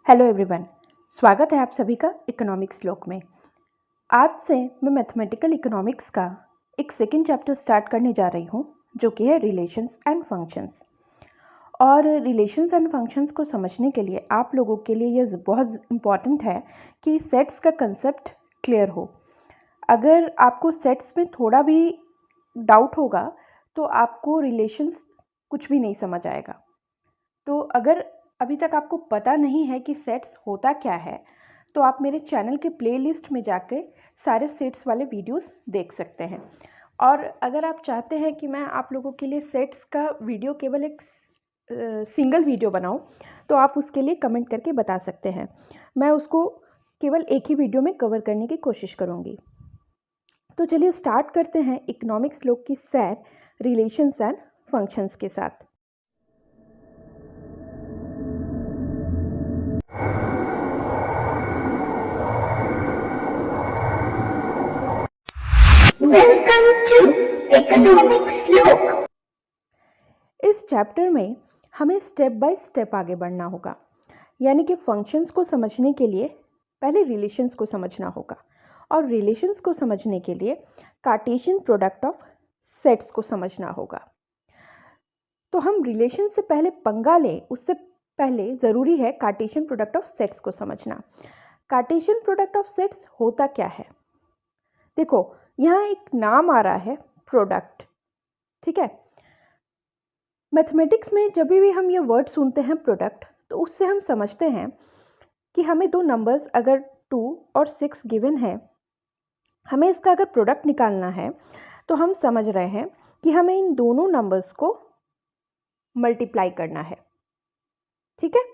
Hello everyone, स्वागत है आप सभी का इकोनॉमिक्स श्लोक में। आज से मैं मैथमेटिकल इकोनॉमिक्स का एक सेकंड चैप्टर स्टार्ट करने जा रही हूँ, जो कि है रिलेशंस एंड फंक्शंस। और रिलेशंस एंड फंक्शंस को समझने के लिए आप लोगों के लिए ये बहुत इम्पॉर्टेंट है कि सेट्स का कंसेप्ट क्लियर हो। अगर आपको सेट्स में थोड़ा भी डाउट होगा तो आपको रिलेशंस कुछ भी नहीं समझ आएगा। तो अगर अभी तक आपको पता नहीं है कि सेट्स होता क्या है, तो आप मेरे चैनल के प्लेलिस्ट में जाकर सारे सेट्स वाले वीडियोस देख सकते हैं। और अगर आप चाहते हैं कि मैं आप लोगों के लिए सेट्स का वीडियो केवल एक सिंगल वीडियो बनाऊं, तो आप उसके लिए कमेंट करके बता सकते हैं। मैं उसको केवल एक ही वीडियो में कवर करने की कोशिश करूँगी। तो चलिए स्टार्ट करते हैं इकोनॉमिक्स श्लोक की सैर रिलेशंस एंड फंक्शंस के साथ। वेलकम टू इकोनॉमिक्स श्लोक। इस चैप्टर में हमें स्टेप बाय स्टेप आगे बढ़ना होगा, यानी कि फंक्शंस को समझने के लिए पहले रिलेशंस को समझना होगा, और रिलेशंस को समझने के लिए कार्टेशियन प्रोडक्ट ऑफ सेट्स को समझना होगा। तो हम रिलेशन से पहले पंगा लें, उससे पहले ज़रूरी है कार्टेशियन प्रोडक्ट ऑफ सेट्स को समझना। कार्टेशियन प्रोडक्ट ऑफ सेट्स होता क्या है? देखो, यहाँ एक नाम आ रहा है प्रोडक्ट, ठीक है। मैथमेटिक्स में जब भी हम ये वर्ड सुनते हैं प्रोडक्ट, तो उससे हम समझते हैं कि हमें दो नंबर्स अगर 2 और 6 गिवन है, हमें इसका अगर प्रोडक्ट निकालना है, तो हम समझ रहे हैं कि हमें इन दोनों नंबर्स को मल्टीप्लाई करना है, ठीक है।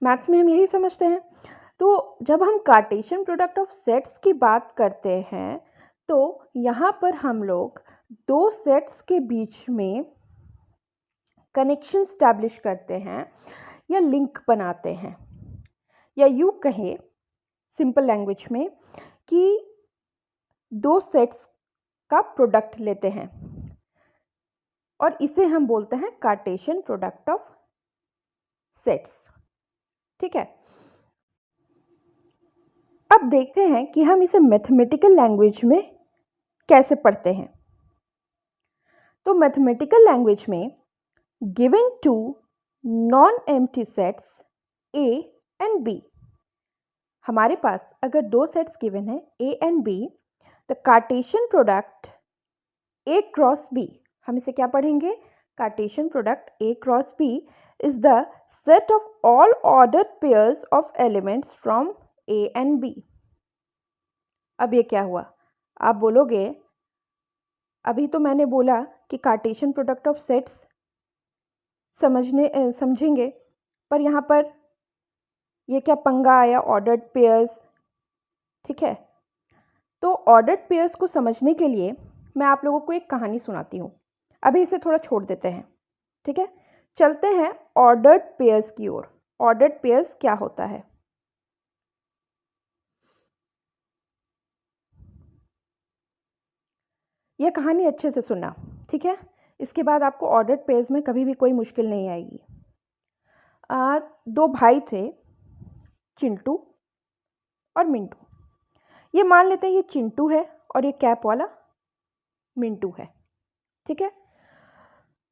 मैथ्स में हम यही समझते हैं। तो जब हम कार्टेशियन प्रोडक्ट ऑफ सेट्स की बात करते हैं, तो यहाँ पर हम लोग दो सेट्स के बीच में कनेक्शन स्टैब्लिश करते हैं या लिंक बनाते हैं, या यूँ कहें सिंपल लैंग्वेज में कि दो सेट्स का प्रोडक्ट लेते हैं, और इसे हम बोलते हैं कार्टेशियन प्रोडक्ट ऑफ सेट्स, ठीक है। अब देखते हैं कि हम इसे मैथमेटिकल लैंग्वेज में कैसे पढ़ते हैं। तो मैथमेटिकल लैंग्वेज में given two non empty sets A and B, हमारे पास अगर दो सेट्स गिवन है A and B, the Cartesian product A cross B, हम इसे क्या पढ़ेंगे? Cartesian product A cross B is the set of all ordered pairs of elements from A and B. अब ये क्या हुआ? आप बोलोगे, अभी तो मैंने बोला कि कार्टेशियन प्रोडक्ट ऑफ सेट्स समझेंगे, पर यहाँ पर ये क्या पंगा आया? ऑर्डर्ड पेयर्स, ठीक है। तो ऑर्डर्ड पेयर्स को समझने के लिए मैं आप लोगों को एक कहानी सुनाती हूँ। अभी इसे थोड़ा छोड़ देते हैं, ठीक है। चलते हैं ऑर्डर्ड पेयर्स की ओर। ऑर्डर्ड पेयर्स क्या होता है? यह कहानी अच्छे से सुनना, ठीक है। इसके बाद आपको ऑर्डर्ड पेयर्स में कभी भी कोई मुश्किल नहीं आएगी। दो भाई थे, चिंटू और मिंटू। ये मान लेते हैं ये चिंटू है और ये कैप वाला मिंटू है, ठीक है।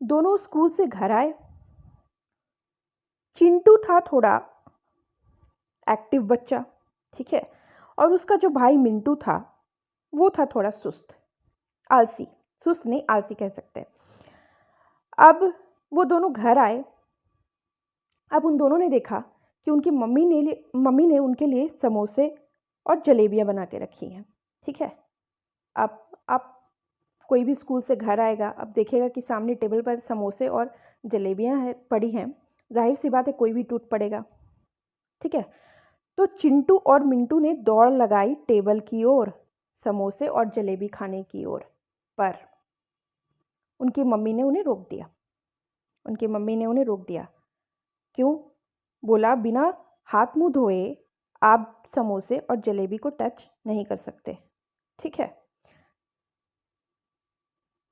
दोनों स्कूल से घर आए। चिंटू था थोड़ा एक्टिव बच्चा, ठीक है, और उसका जो भाई मिंटू था वो था थोड़ा सुस्त, आलसी। सुस्त नहीं, आलसी कह सकते हैं। अब वो दोनों घर आए। अब उन दोनों ने देखा कि उनकी मम्मी ने उनके लिए समोसे और जलेबियाँ बना के रखी हैं, ठीक है। अब आप कोई भी स्कूल से घर आएगा, अब देखेगा कि सामने टेबल पर समोसे और जलेबियाँ पड़ी हैं, जाहिर सी बात है कोई भी टूट पड़ेगा, ठीक है। तो चिंटू और मिंटू ने दौड़ लगाई टेबल की ओर, समोसे और जलेबी खाने की ओर, पर उनकी मम्मी ने उन्हें रोक दिया। उनकी मम्मी ने उन्हें रोक दिया। क्यों? बोला, बिना हाथ मुंह धोए आप समोसे और जलेबी को टच नहीं कर सकते, ठीक है।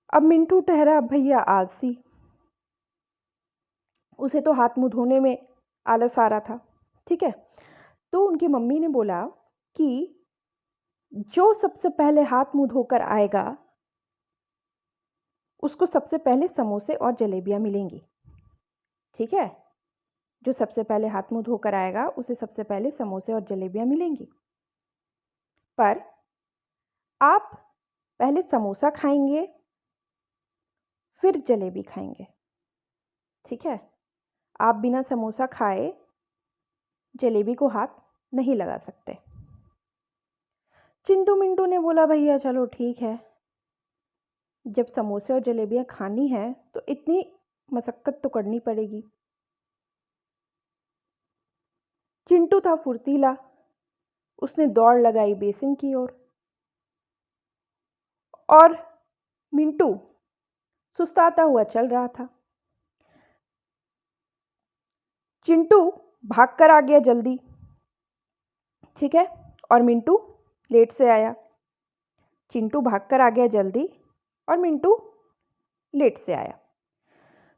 अब मिंटू ठहरा भैया आलसी, उसे तो हाथ मुंह धोने में आलस आ रहा था, ठीक है। तो उनकी मम्मी ने बोला कि जो सबसे पहले हाथ मुंह धोकर आएगा उसको सबसे पहले समोसे और जलेबियाँ मिलेंगी। ठीक है, जो सबसे पहले हाथ मुंह धोकर आएगा उसे सबसे पहले समोसे और जलेबियाँ मिलेंगी। पर आप पहले समोसा खाएंगे फिर जलेबी खाएंगे। ठीक है, आप बिना समोसा खाए जलेबी को हाथ नहीं लगा सकते। चिंटू मिंटू ने बोला भैया चलो ठीक है, जब समोसे और जलेबियाँ खानी है तो इतनी मशक्क़त तो करनी पड़ेगी। चिंटू था फुर्तीला, उसने दौड़ लगाई बेसिन की ओर और मिंटू सुस्ताता हुआ चल रहा था। चिंटू भागकर आ गया जल्दी, ठीक है, और मिंटू लेट से आया। चिंटू भागकर आ गया जल्दी और मिंटू लेट से आया।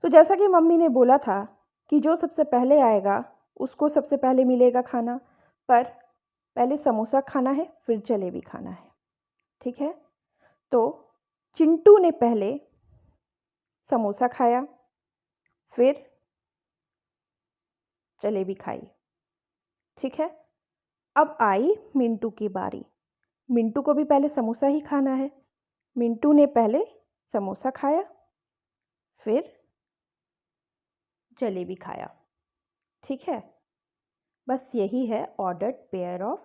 तो जैसा कि मम्मी ने बोला था कि जो सबसे पहले आएगा उसको सबसे पहले मिलेगा खाना, पर पहले समोसा खाना है फिर जलेबी खाना है। ठीक है, तो चिंटू ने पहले समोसा खाया फिर जलेबी खाई। ठीक है, अब आई मिंटू की बारी। मिंटू को भी पहले समोसा ही खाना है। मिंटू ने पहले समोसा खाया फिर जलेबी खाया। ठीक है, बस यही है ऑर्डर्ड पेयर्स।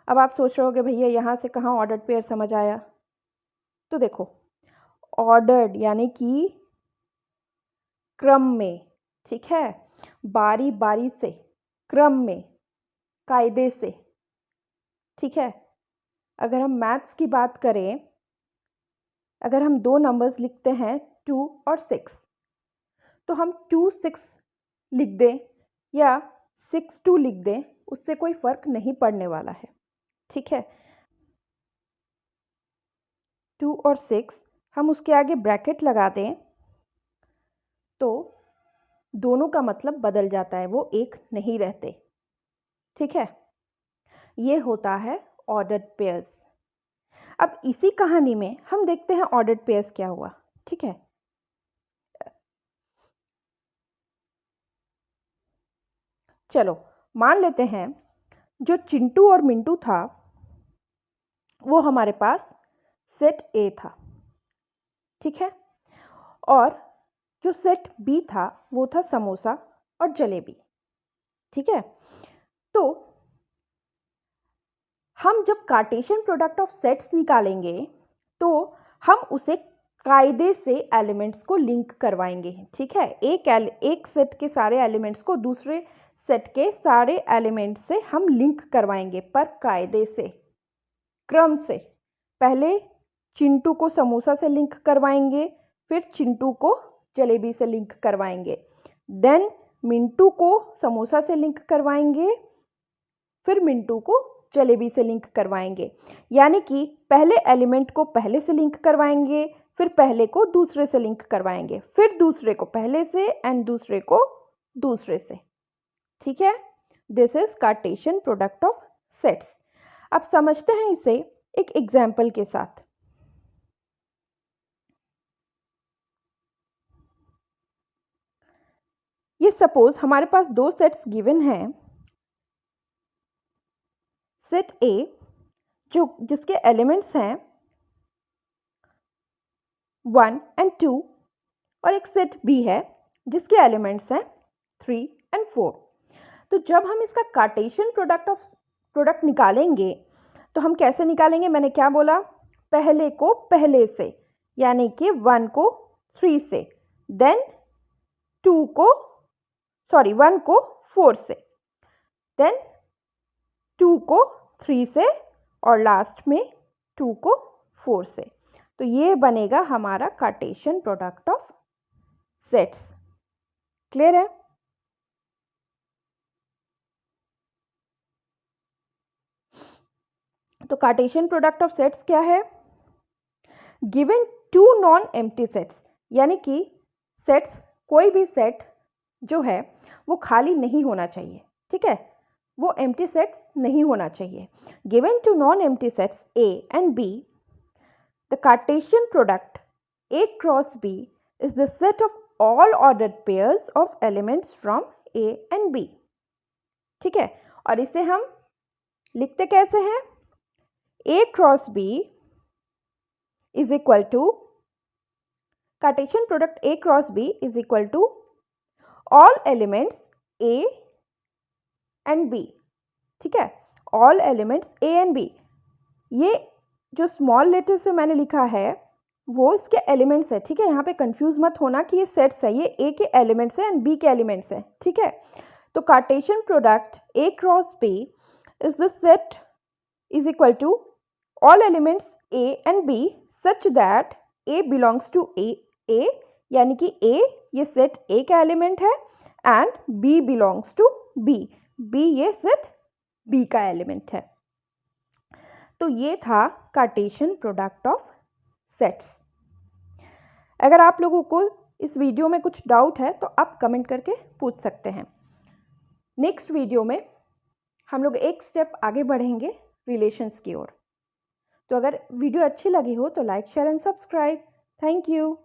अब आप सोच रहे होगे भैया यहाँ से कहाँ ऑर्डर्ड पेयर समझ आया। तो देखो, ऑर्डर्ड यानी कि क्रम में, ठीक है, बारी बारी से, क्रम में, कायदे से। ठीक है, अगर हम मैथ्स की बात करें, अगर हम दो नंबर्स लिखते हैं 2 और 6, तो हम 2 6 लिख दें या 6 2 लिख दें, उससे कोई फ़र्क नहीं पड़ने वाला है। ठीक है, 2 और 6 हम उसके आगे ब्रैकेट लगा दें तो दोनों का मतलब बदल जाता है, वो एक नहीं रहते। ठीक है, ये होता है ऑर्डर्ड पेयर्स। अब इसी कहानी में हम देखते हैं ऑर्डर्ड पेयर्स क्या हुआ। ठीक है, चलो मान लेते हैं जो चिंटू और मिंटू था वो हमारे पास सेट ए था। ठीक है, और जो सेट बी था वो था समोसा और जलेबी। ठीक है, तो हम जब कार्टेशियन प्रोडक्ट ऑफ सेट्स निकालेंगे तो हम उसे कायदे से एलिमेंट्स को लिंक करवाएंगे। ठीक है, एक सेट के सारे एलिमेंट्स को दूसरे सेट के सारे एलिमेंट्स से हम लिंक करवाएंगे, पर कायदे से, क्रम से। पहले चिंटू को समोसा से लिंक करवाएंगे, फिर चिंटू को जलेबी से लिंक करवाएंगे, देन मिंटू को समोसा से लिंक करवाएंगे, फिर मिंटू को जलेबी से लिंक करवाएंगे। यानी कि पहले एलिमेंट को पहले से लिंक करवाएंगे, फिर पहले को दूसरे से लिंक करवाएंगे, फिर दूसरे को पहले से एंड दूसरे को दूसरे से। ठीक है, this is Cartesian product of sets. अब समझते हैं इसे एक एग्जाम्पल के साथ। ये सपोज हमारे पास दो सेट्स गिवन हैं। सेट ए जिसके एलिमेंट्स हैं 1 and 2, और एक सेट बी है जिसके एलिमेंट्स हैं 3 and 4। तो जब हम इसका कार्टेशियन प्रोडक्ट निकालेंगे तो हम कैसे निकालेंगे? मैंने क्या बोला? पहले को पहले से, यानी कि 1 को 3 से, देन 1 को 4 से, देन 2 को 3 से, और लास्ट में 2 को 4 से। तो ये बनेगा हमारा Cartesian product of sets. Clear है? तो कार्टेशियन प्रोडक्ट ऑफ सेट्स क्या है? गिवन 2 नॉन एम्प्टी सेट्स, यानी कि सेट्स, कोई भी सेट जो है वो खाली नहीं होना चाहिए, ठीक है, वो एम्प्टी सेट्स नहीं होना चाहिए। Given two non empty sets A and B, the Cartesian product A cross B is the set of all ordered pairs of elements from A and B, ठीक है। और इसे हम लिखते कैसे हैं? A cross B is equal to Cartesian product A cross B is equal to all elements A and B, ठीक है, all elements A and B। ये जो स्मॉल लेटर से मैंने लिखा है वो इसके एलिमेंट्स है, ठीक है, यहाँ पे कंफ्यूज मत होना कि ये सेट्स है, ये A के एलिमेंट्स है एंड B के एलिमेंट्स है, ठीक है। तो Cartesian product A cross B is the set is equal to all elements A and B such that A belongs to A, यानी कि A ये सेट A का एलिमेंट है and B belongs to B ये set B का element है। तो ये था कार्टेशियन प्रोडक्ट ऑफ सेट्स। अगर आप लोगों को इस वीडियो में कुछ डाउट है तो आप कमेंट करके पूछ सकते हैं। नेक्स्ट वीडियो में हम लोग एक स्टेप आगे बढ़ेंगे रिलेशंस की ओर। तो अगर वीडियो अच्छी लगी हो तो like share and subscribe. Thank you.